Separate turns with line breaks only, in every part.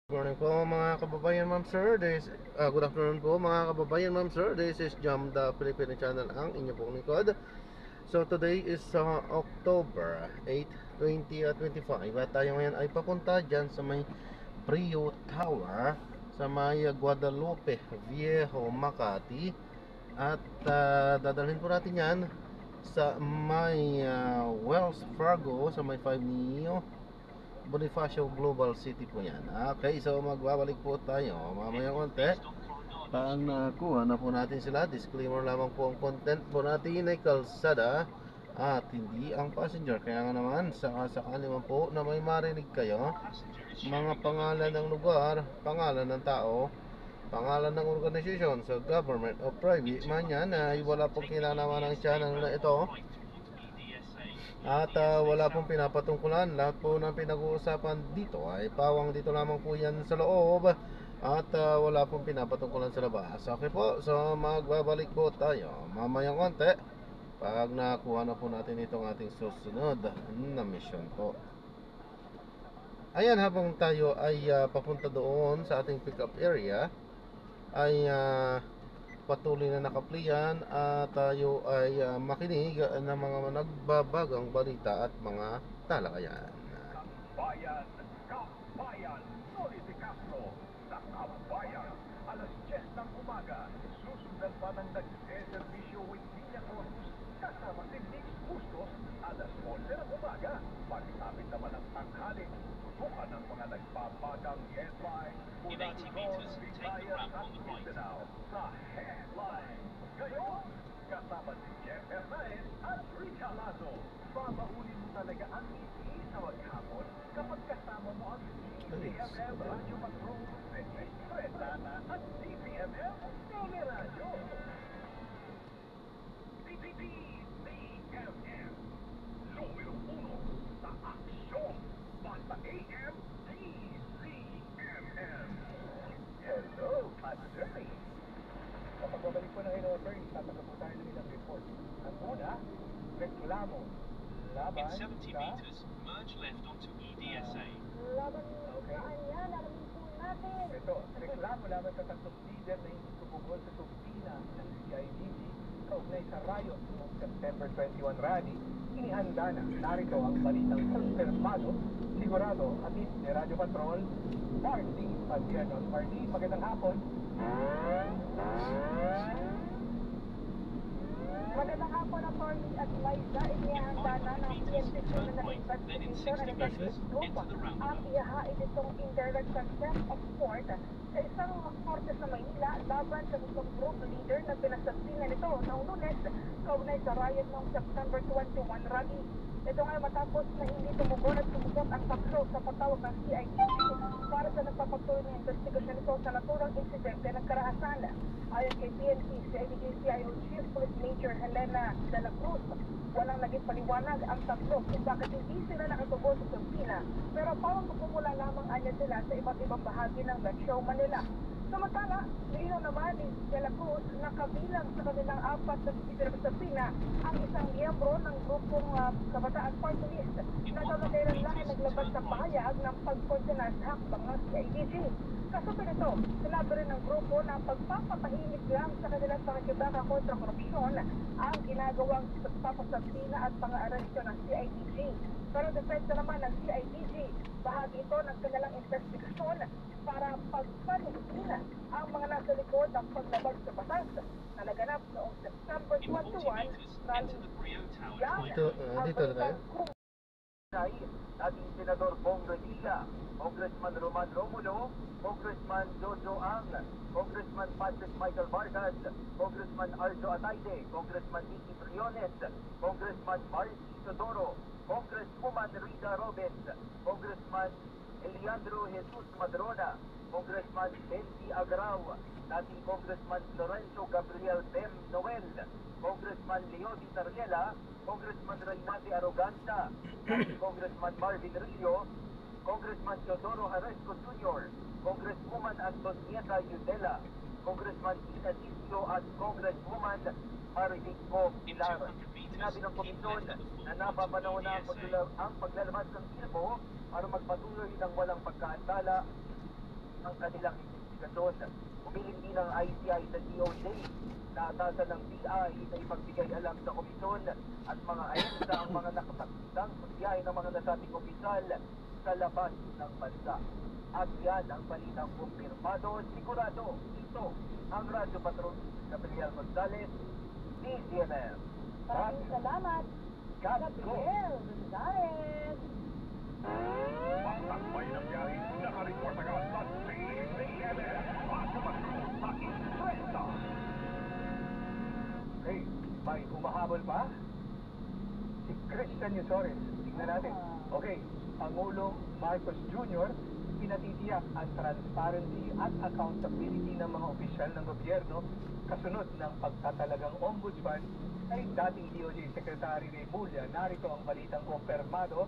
Good morning po mga kababayan, ma'am sir. Good afternoon po mga kababayan, ma'am sir. This is Jam the Filipino Channel, ang inyo pong likod. So today is October 8, 2025 at tayo ngayon ay papunta dyan sa may Prio Tower sa may Guadalupe Viejo, Makati. At dadalhin po natin yan sa may Wells Fargo, sa may 5 Neo Bonifacio Global City po yan. Okay, so magbabalik po tayo mamaya konti. Pag nakuha na po natin sila, disclaimer lamang po ang content po natin ay kalsada at hindi ang passenger. Kaya nga naman, sakasakali man po na may marinig kayo, mga pangalan ng lugar, pangalan ng tao, pangalan ng organisasyon, so government o private man yan, ay wala pong kinalaman ng channel na ito. At wala pong pinapatungkulan. Lahat po ng pinag-uusapan dito ay pawang dito lamang po yan sa loob. At wala pong pinapatungkulan sa labas. Okay po, so magbabalik po tayo mamayang konti pag nakuha na po natin itong ating susunod na mission po. Ayan, habang tayo ay papunta doon sa ating pick-up area, ay patuloy na nakaplian at tayo ay makinig ng mga nagbabagang balita at mga talakayan.
Kabayan, Kabayan, Noli de Castro, sa Kabayan, alas 10 ng umaga, susundan pa ng nagseservisyo with Villa Corpus, kasama si Nix Bustos, alas 11 ng umaga, pagkapit naman ang tanghali, tutukan ng mga nagbabagang headline mula Luzon, Visayas at Mindanao sa Headline. Ngayon, kasama si Jeff Hernandez at Rica Lazo, babaunin mo talaga ang ngiti sa maghapon kapag kasama mo ang DPMM Radio Patrol, Fresana at DPMM Teleradyo. DPMM, numero 1 sa aksyon, basta AM DCMM. Hello, attorney. Kapag babalik po na kayo, attorney, tataka po tayo ng ilang report. Ang una, reklamo laban
In 70
sa...
meters, merge left onto EDSA.
Laban saan yan? Alamin po natin.
Ito, reklamo laban sa tatlong leader na hindi tumugol sa opisina ng CIDG kaugnay sa riot noong September 21 rally. Inihanda na. Narito ang balitang konfirmado, sigurado, atin ni Radio Patrol, Marty Padiernos. Marty, magandang hapon.
Magandang hapon, Atty. at Liza. Inihanda na ng PNP Criminal Investigation and Investigation Group ang ihahain itong indirect contempt of court sa isang korte sa Maynila laban sa isang group leader na pinasabsina nito noong Lunes kaugnay sa riot noong September 21 rally. Ito nga matapos na hindi tumugon at sumugot ang tatlo sa patawag ng CIDG para sa nagpapatuloy ng investigasyon nito sa naturang insidente ng karahasan. Ayon kay PNP, CIDG CIO Chief Police Major Helena de la Cruz, walang naging paliwanag ang tatlo kung bakit hindi sila nakatugon sa Pilipinas, pero parang magmumula lamang anya sila sa iba't ibang bahagi ng Metro Manila. Samantala, nilinaw naman ni De La Cruz na kabilang sa kanilang apat na pinagsasabi ang isang miyembro ng grupong Kabataan Party List na kalagayran lang ay naglabas sa pahayag ng pagkonsena sa hakbang ng CIDG. Kasabi nito, sinabi rin ng grupo na pagpapatahimik lang sa kanilang pakikibaka kontra korupsyon ang ginagawang pagpapasabsina at pang-aarestyo ng CIDG. Pero depensa naman ng CIDG, bahagi ito ng kanilang investigasyon para pagpanitin ang mga nasa likod ng paglabag sa batas na naganap noong September 21 rally.
Dito na tayo.
Dating Senador Bong Revilla, Congressman Roman Romulo, Congressman Jojo Ang, Congressman Patrick Michael Vargas, Congressman Arjo Atayde, Congressman Nicky Briones, Congressman Marcy Sodoro, Congresswoman Rita Robes, Congressman Eliandro Jesus Madrona, Congressman Benji Agrao, dating Congressman Lorenzo Gabriel Bem Noel, Congressman Leo Di Tarriela, Congressman Reynate Arroganza, Congressman Marvin Rillo, Congressman Teodoro Haresco Jr., Congresswoman Antonieta Yudela, Congressman Ina Tisio at Congresswoman Marivico Pilar. Sinabi ng komisyon na napapanahon na ang paglalabas ng ilbo para magpatuloy ng walang pagkaantala ang kanilang investigasyon. Humiling din ang ICI sa DOJ na atasan ng BI na ipagbigay alam sa komisyon at mga ahensya ang mga nakapagdang pagbiyahe ng mga nasabing opisyal sa labas ng bansa. At yan ang balitang kumpirmado, sigurado. Ito ang Radyo Patrol Gabriel Gonzalez, DZMM.
Maraming salamat, Gabriel Gonzalez.
May nangyari, nakareport agad sa DZMM. Sa Istresa.
Hey, may humahabol pa? Si Christian Yusores. Tingnan natin. Okay, Pangulong Marcos Jr. pinatitiyak ang transparency at accountability ng mga opisyal ng gobyerno kasunod ng pagtatalagang ombudsman ay dating DOJ Secretary Ray Mulya. Narito ang balitang kumpirmado,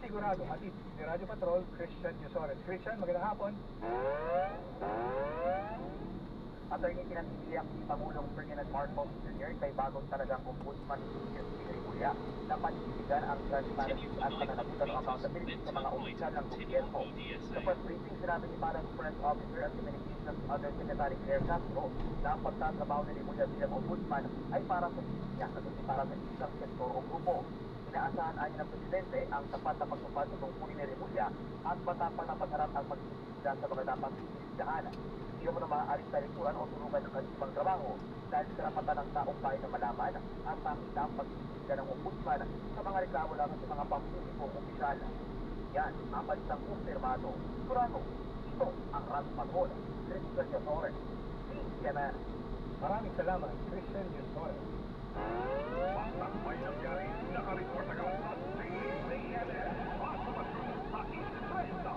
sigurado, hatid ni Radyo Patrol, Christian Yusores. Christian, magandang hapon. Attorney, pinatitiyak ni Pangulong Ferdinand Marcos Jr. kay bagong talagang ombudsman ni Ray Mulya na panindigan ang transparency at pananagutan ng accountability sa mga opisyal ng gobyerno. Sa first briefing, sinabi ni Parang Press Officer at Communications Undersecretary Claire Castro na ang pagtatrabaho ni Ray Mulya bilang ombudsman ay para sa niya at hindi para sa isang sektor o grupo. Inaasahan ayon ng Presidente ang tapat na pagtupad sa tungkulin ni Ray Mulya at matapang na pag-harap ang pag-iimbestiga sa mga dapat iimbestigahan. Hindi mo na maaaring talikuran o tulungan ng kanilang trabaho dahil karapatan ng taong bayan na malaman ang pakitang pag-iimbestiga ng ombudsman sa mga reklamo lamang sa mga pampublikong opisyal. Yan ang balitang kumpirmado. Sigurado, ito ang Radyo Patrol, Christian Yusores, DZMM. Maraming salamat, Christian Yusores.
May nangyari, nakareport agad sa DZMM. Sa Istresa.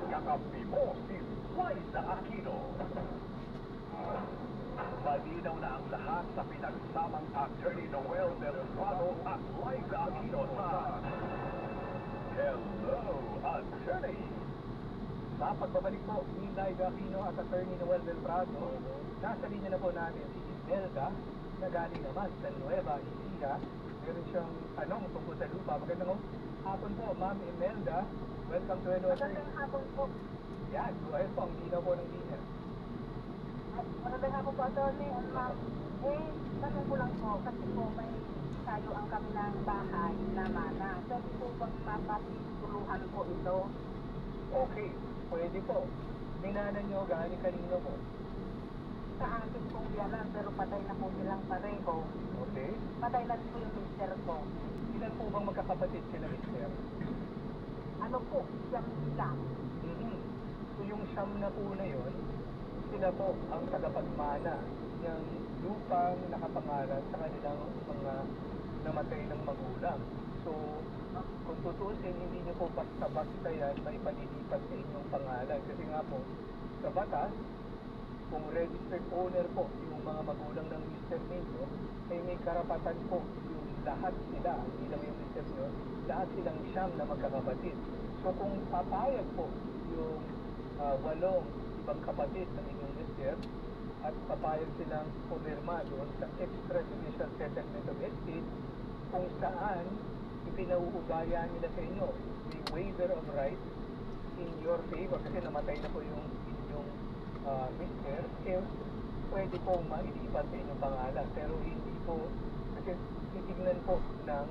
Kakapi mo si Liza Aquino. Malinaw na ang lahat sa pinagsamang Attorney Noel Del Prado at Liza Aquino sa Hello, Attorney!
Sa pagbabalik po ni Liza Aquino at Attorney Noel Del Prado, nasa linya na po natin si Imelda na galing naman sa Nueva Ecija. Meron siyang tanong tungkol sa lupa. Magandang hapon po, Ma'am Imelda. Welcome to Hello, Attorney.
Magandang hapon po.
Yan, go ahead po, ang linaw po ng linya.
Magandang hapon po, Atty. Ma'am. Tanong ko lang po, kasi po may tayo ang kanilang bahay na mana. Pwede po bang mapapituluhan po ito?
Okay, pwede po. Minanan nyo galing kanino po.
Sa akin pong biyanan, pero patay na po silang pareho.
Okay?
Patay na po yung mister ko.
Ilan po bang magkakapatid sila, Mister?
Ano po, siyang lang.
So yung siyam na po na yun, sila po ang tagapagmana ng lupang nakapangalan sa kanilang mga namatay ng magulang. So, kung tutusin, hindi nyo po basta-basta yan may palilipat sa inyong pangalan. Kasi nga po, sa batas, kung registered owner po yung mga magulang ng mister ninyo, ay may karapatan po yung lahat sila, hindi lang yung mister nyo, lahat silang siyam na magkakapatid. So kung papayag po yung 8 ibang kapatid ng inyong mister at papayag silang pumirma doon sa extrajudicial settlement of estate kung saan ipinauugaya nila sa inyo may waiver of rights in your favor kasi namatay na po yung inyong mister, pwede po mailipat sa inyong pangalan pero hindi po kasi titignan po ng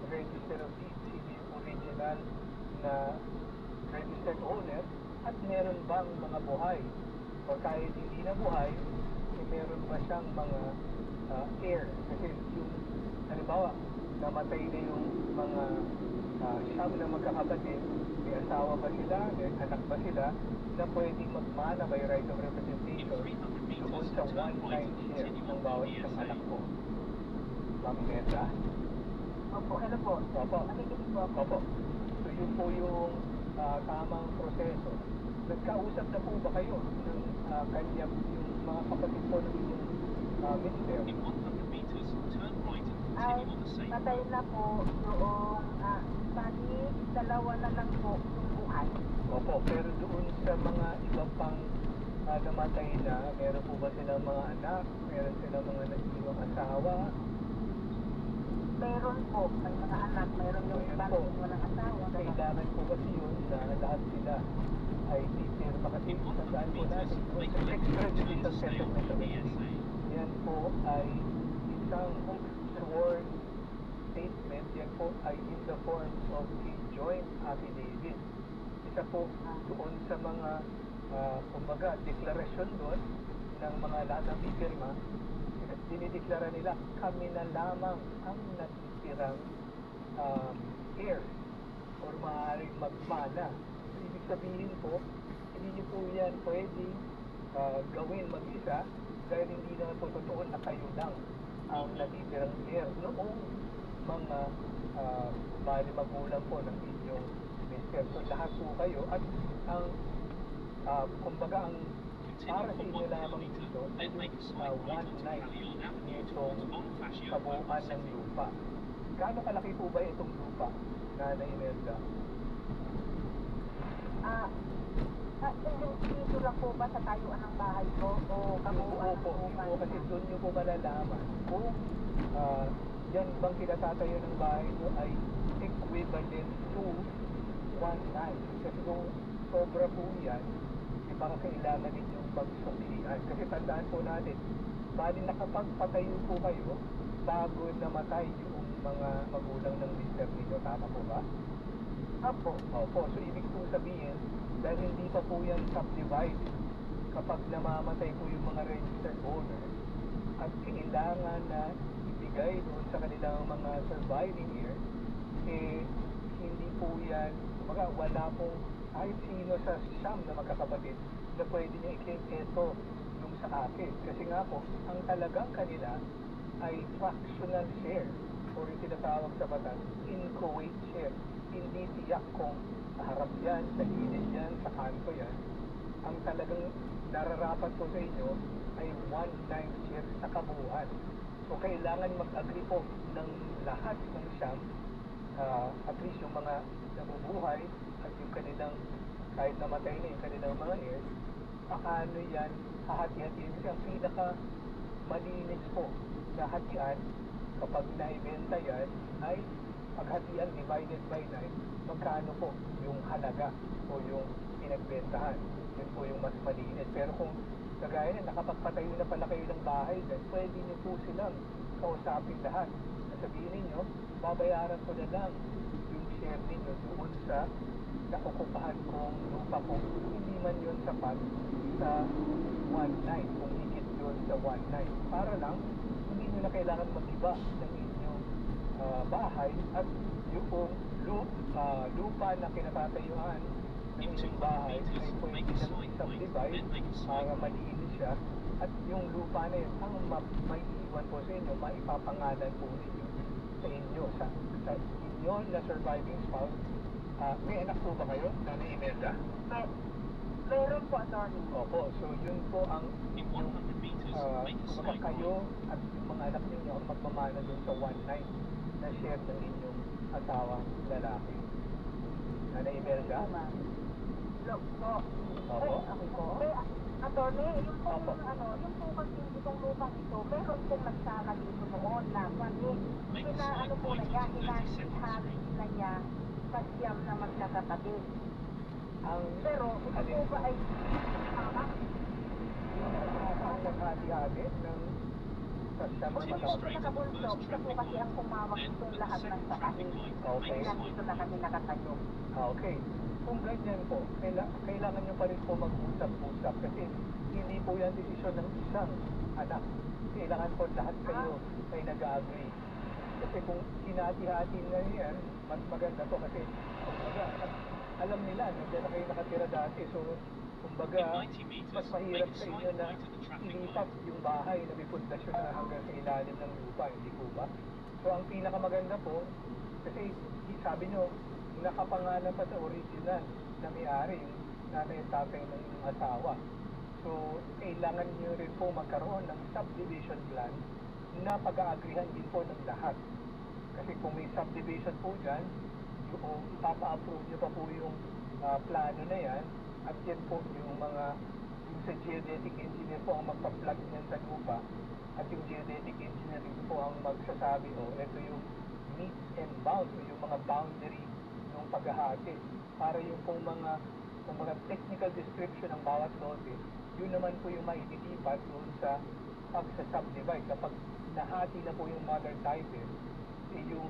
register of deeds yung original na registered owner at meron bang mga buhay o kahit hindi na buhay meron ba siyang mga heir kasi yung halimbawa namatay na yung mga siyam na magkakapatid, may asawa ba sila, may anak ba sila na pwedeng magmana by right of representation doon sa one-time share ng bawat isang anak ko. Ma'am Imelda?
Opo, hello po.
Opo.
Nakikinig po ako.
Opo. So yun po yung tamang proseso. Nagkausap na po ba kayo ng kanya, yung mga kapatid po ng inyong mister?
In 100 meters, turn right and
Ay,
continue on the same
patay
road.
na po yung bali, dalawa na lang po yung buhay.
Opo, pero doon sa mga iba pang namatay na, meron po ba silang mga anak? Meron silang mga nag-iwang asawa?
Meron po, may mga anak, meron yung
Ayan
iba
po.
walang asawa.
Okay,
kailangan po kasi yun na lahat sila ay pipirma kasi
In 100
tandaan po
meters,
natin
make
yung
a left turn
extrajudicial
to
settlement
South
agreement.
ESA.
Yan po ay isang sworn statement. Yan po ay in the form of a joint affidavit. Isa po doon sa mga kumbaga deklarasyon doon ng mga lahat ng pipirma. Dinideklara nila kami na lamang ang natitirang heir or maaaring magmana. So, ibig sabihin po, hindi niyo po yan pwedeng gawin mag-isa dahil hindi naman po totoo na kayo lang ang natitirang heir noong mga bali magulang po ng inyong mister. So lahat po kayo at ang kumbaga ang para sa inyo lamang dito ay 1/9 nitong kabuuan ng lupa. Gaano kalaki po ba itong lupa, Nanay Imelda?
Dito lang po ba sa tayuan ng bahay ko o kabuuan ng
po,
lupa?
po kasi doon nyo po malalaman kung yan bang kinatatayo ng bahay nyo ay equivalent to 1/9. Kasi kung sobra po yan, baka kailangan ninyong magsuksihan. Kasi tandaan po natin, bali nakapagpatayo po kayo bago namatay yung mga magulang ng mister ninyo. Tama po ba?
Opo.
Opo. So, ibig po sabihin, dahil hindi pa po yan subdivided, kapag namamatay po yung mga registered owners, at kailangan na ibigay doon sa kanilang mga surviving heirs, eh, hindi po yan, wala pong kahit sino sa siyam na magkakapatid na pwede niya i-claim ito yung sa akin. Kasi nga po, ang talagang kanila ay fractional share or yung tinatawag sa batas, inchoate share. Hindi tiyak kung sa harap yan, sa gilid yan, sa kanto yan. Ang talagang nararapat po sa inyo ay 1/9 share sa kabuuan. So kailangan mag-agree po ng lahat ng siyam, at least yung mga nabubuhay at yung kanilang kahit namatay na yung kanilang mga heirs, paano yan hahati-hatiin? Kasi ang pinaka malinis po na hatian kapag naibenta yan ay paghatian divided by 9, magkano po yung halaga o yung pinagbentahan. Yun po yung mas malinis. Pero kung kagaya na nakapagpatayo na pala kayo ng bahay dyan, pwede nyo po silang kausapin lahat. Sabihin ninyo, babayaran ko na lang yung share ninyo doon sa nakukupahan kong lupa ko. Hindi man yun sapat sa 1/9, kung higit yun sa 1/9. Para lang, hindi nyo na kailangan mag-iba ng inyong bahay at yung lupa na kinatatayuan ng inyong bahay ay pwede nang i-subdivide para malinis siya. At yung lupa na yun, ang may iwan po sa inyo, maipapangalan po ninyo sa inyo, sa inyo na surviving spouse. May anak po ba kayo, Nanay Imelda?
Meron po, attorney.
Opo, so yun po ang
In 100 meters, make a
kumbaga
slight
kayo
right.
at yung mga anak ninyo ang magmamana doon sa 1/9 na share ng inyong asawang lalaki. Nanay Imelda?
Look po.
Opo.
Ako po. Attorney, yung po
Opo.
yung po kasi itong lupang ito, meron pong nagsama dito noon na kasi ano po na niya, hinahati na niya sa siyam na magkakatabi.
Ang
Pero ito po ba ay tama?
ang naghati-hati ng sa siyam
O
na
hindi po
magkakapatid.
nakabulso, ito po kasi ang kumawak itong lahat ng sakahin.
Okay.
Kaya dito na kami nakatayo.
Okay. Kung ganyan po, kailangan nyo pa rin po mag-usap-usap kasi hindi po yan desisyon ng isang anak. Kailangan po lahat kayo ay nag-agree. Kasi kung hinati-hati na yan, mas maganda po kasi kumbaga, alam nila, nandiyan na kayo nakatira dati. So, kumbaga, mas mahirap sa inyo na ilipat yung bahay na may pundasyon na hanggang sa ilalim ng lupa, hindi po ba? So, ang pinakamaganda po, kasi sabi nyo, nakapangalan pa sa original na may-ari, yung nanay at tatay ng inyong asawa. So, kailangan nyo rin po magkaroon ng subdivision plan na pag-aagrihan din po ng lahat. Kasi kung may subdivision po dyan, yung papa-approve nyo pa po yung plano na yan, at yan po yung mga, yung sa geodetic engineer po ang magpa-plot niyan sa lupa, at yung geodetic engineer din po ang magsasabi, ito yung meets and bounds, o yung mga boundary ng maghahati. Para yung pong mga technical description ng bawat notice, yun naman po yung maililipat doon sa pagsa-subdivide. Kapag nahati na po yung mother title, yung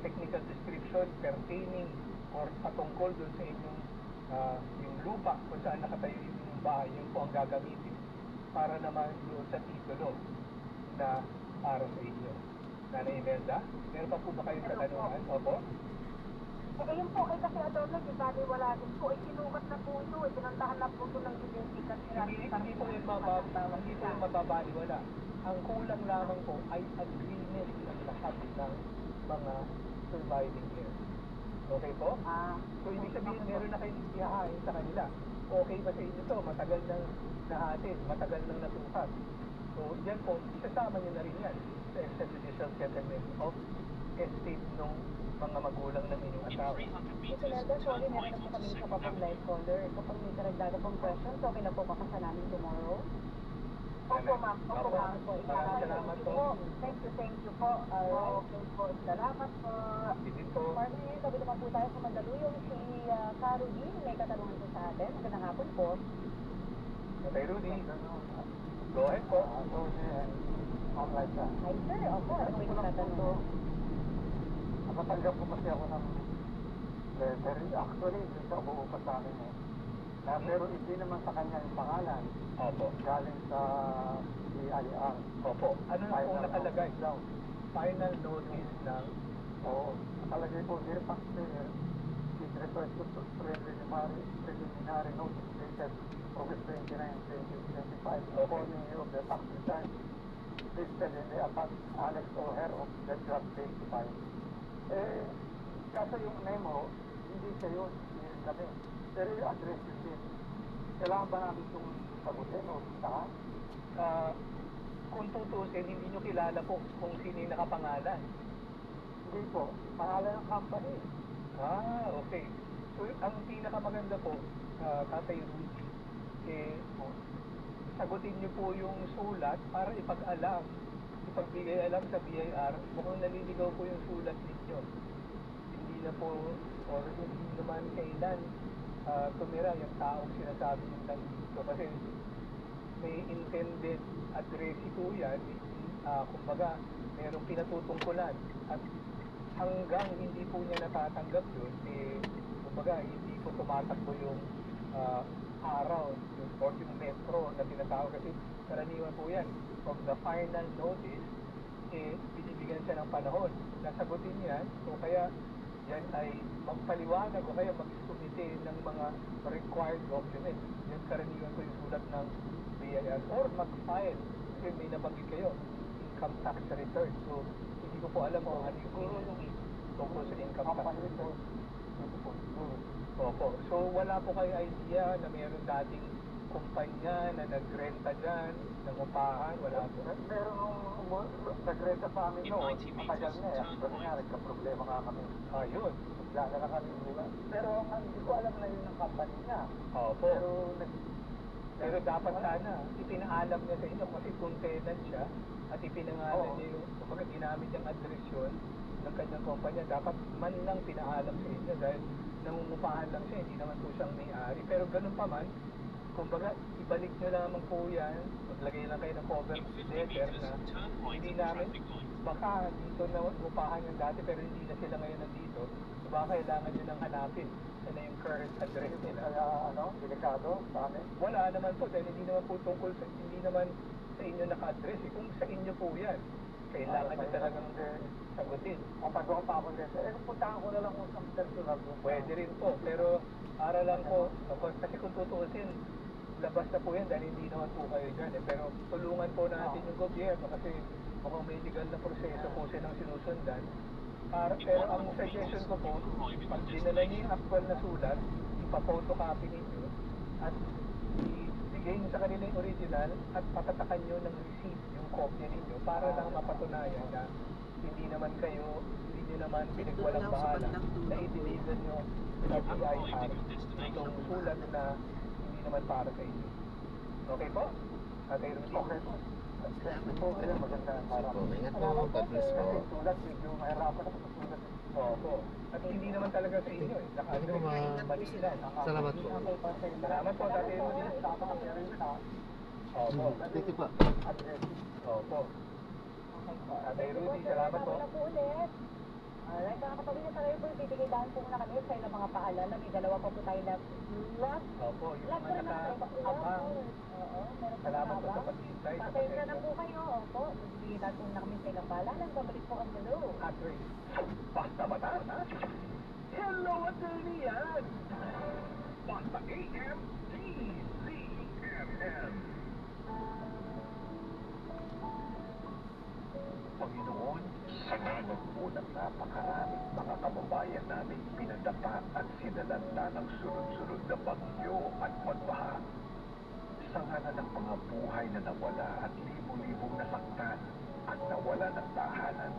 technical description pertaining or patungkol doon sa inyong yung lupa kung saan nakatayo yung inyong bahay, yun po ang gagamitin para naman doon sa titulo na para sa inyo. Nanay Imelda, meron pa po ba kayong katanungan? Opo?
Yun po, kasi Adorno, di ba, wala din po, sinukat na po ito, pinuntahan na po ito ng identical
Hindi po yung mababaliwala. Ang kulang lamang po ay agreement ng lahat ng mga surviving heirs. Okay po? So, ibig sabihin, meron na kayong ihahain sa kanila. Okay ba sa inyo to? Matagal nang nahatid, matagal nang natukat. So, yan po, isasama nyo na rin yan sa extrajudicial settlement of estate ng mga magulang ng inyong asawa.
Ito Nelda, sorry, meron na po kami sa papang live caller. Kapag may karagdaga pong questions, okay na po makasa namin tomorrow. Opo, ma'am. Opo, ma'am.
Salamat po.
Thank you po. Okay po. Salamat po.
Sige po.
Partner, sabi naman po tayo sa Mandaluyong. Si Caroline, may katanungan po sa atin. Magandang hapon po.
Okay, Rudy. Go ahead po.
Online ka.
Hi, sir. Opo, ano po yung tatanong?
Nakatanggap po kasi ako ng letter. Actually, hindi siya umuupa sa amin eh. Pero hindi naman sa kanya yung pangalan.
Opo.
Galing sa DIR.
Opo. Ano na po nakalagay? Final notice ng...
Oo. Nakalagay po, dear taxpayer, it refers to preliminary notice dated August 29, 2025, according of the tax return listed in the attached annex or her of the draft 25. Eh, kaso yung name mo, hindi siya yun, hindi kami. Pero yung address yun din. Kailangan ba namin itong sagutin o saan?
Kung tutusin, hindi nyo kilala po kung sino yung nakapangalan.
Hindi po. Pangalan ng company.
Okay. So, ang pinakamaganda po, Tatay Rudy, sagutin nyo po yung sulat para ipagbigay alam sa BIR mukhang naliligaw po yung sulat ninyo. Hindi na po, or hindi naman kailan tumira yung taong sinasabi yung nandito. Kasi may intended address po yan, kumbaga, merong pinatutungkulan. At hanggang hindi po niya natatanggap yun, kumbaga, hindi po tumatakbo yung araw or yung metro na tinatawag kasi karaniwan po yan. From the final notice, binibigyan siya ng panahon. Nasagutin yan, o kaya yan ay magpaliwanag o kaya mag-sumite ng mga required documents. Yan karaniwan po yung sulat ng BIR or mag-file. Kasi may nabanggit kayo, income tax return. So, hindi ko po alam kung ano yung tungkol sa income tax return. Opo. So, wala po kayo idea na mayroon dating kumpanya na nagrenta dyan, nangupahan, wala po.
Meron nung nagrenta sa amin noon, matagal na eh. Kasi nga, nagka-problema nga kami.
Yun.
Lala na kami mula. Pero hindi ko alam na yun ang company niya.
Opo.
Pero
dapat sana, ipinaalam niya sa inyo kasi kung tenant siya at ipinangalan niya yung, kumbaga ginamit yung address yun ng kanyang kumpanya, dapat man lang pinaalam sa inyo dahil nangungupahan lang siya, hindi naman po siyang may-ari. Pero ganun pa man, kumbaga, ibalik nyo lamang po yan, maglagay lang kayo ng cover letter na hindi namin, baka dito na upahan yung dati pero hindi na sila ngayon nandito, so baka kailangan nyo nang hanapin na yung current address nila.
Kaya delikado sa amin.
Wala naman po, dahil hindi naman po tungkol sa, hindi naman sa inyo naka-address, kung sa inyo po yan, kailangan nyo talagang sagutin.
Mapagawa pa ako dito. Kung puntahan ko na lang kung sa personal.
Pwede rin po, pero para lang po, kasi kung tutuusin, labas na po yan dahil hindi naman po kayo dyan eh. Pero tulungan po natin yung gobyerno kasi mukhang may legal na proseso po silang sinusundan. Pero ang suggestion ko po, pag dinala niyo yung actual na sulat, ipa-photocopy ninyo at ibigay niyo sa kanila yung original at patatakan niyo ng receipt yung kopya ninyo para lang mapatunayan na hindi naman kayo, hindi niyo naman pinagwalang bahala na i-deliver niyo sa BIR itong sulat na hindi naman para sa inyo. Okay po? Okay po.
Kasi po, maganda para.
Ingat po, God bless po.
Sulat, medyo mahirapan ako sa sulat.
Opo. At hindi naman talaga sa inyo eh.
Thank you, ma'am.
Manila.
Salamat po.
Salamat po, Tatay Rudy. Opo.
Thank you po.
Opo. Tatay Rudy, salamat po.
Wala po ulit. Alright, mga kapamilya, sa ngayon po, bibigay dahil po muna kami sa ilang mga paalala. May dalawa pa po tayo na lot.
Opo, yung
Lot
mga
po rin ang
nakaabang.
Oo, meron po
Salamat po sa
nakaabang.
pag-hintay. sa
Pasensya na
pasensya.
po kayo. Opo, bibigay dahil po na kami sa ilang paalala. Babalik po ang mulo.
Attorney.
Basta mata. Hello, attorney yan. Basta AM, DZMM. Panginoon, sa ngalan po ng napakaraming mga kababayan namin pinadapa at sinalanta ng sunod-sunod na bagyo at pagbaha. Sa ngalan ng mga buhay na nawala at libo-libong nasaktan at nawala ng tahanan,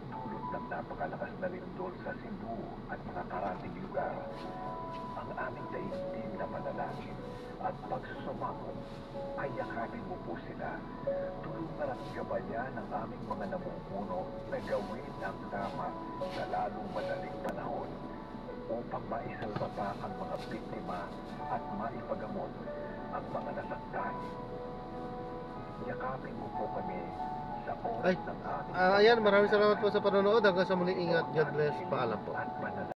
dulot ng napakalakas na lindol sa Cebu at mga karating lugar, ang aming daigdig na panalangin at pagsusumako ay yakapin mo po sila. Tulungan at gabayan ang aming mga namumuno na gawin ang tama sa lalong madaling panahon upang maisalba pa ang mga biktima at maipagamot ang mga nasaktan. Yakapin mo po kami sa oras
Ay,
ng aming
ayan, maraming salamat po sa panonood. Hanggang sa muli, ingat. God bless. Paalam po.
at panalangin.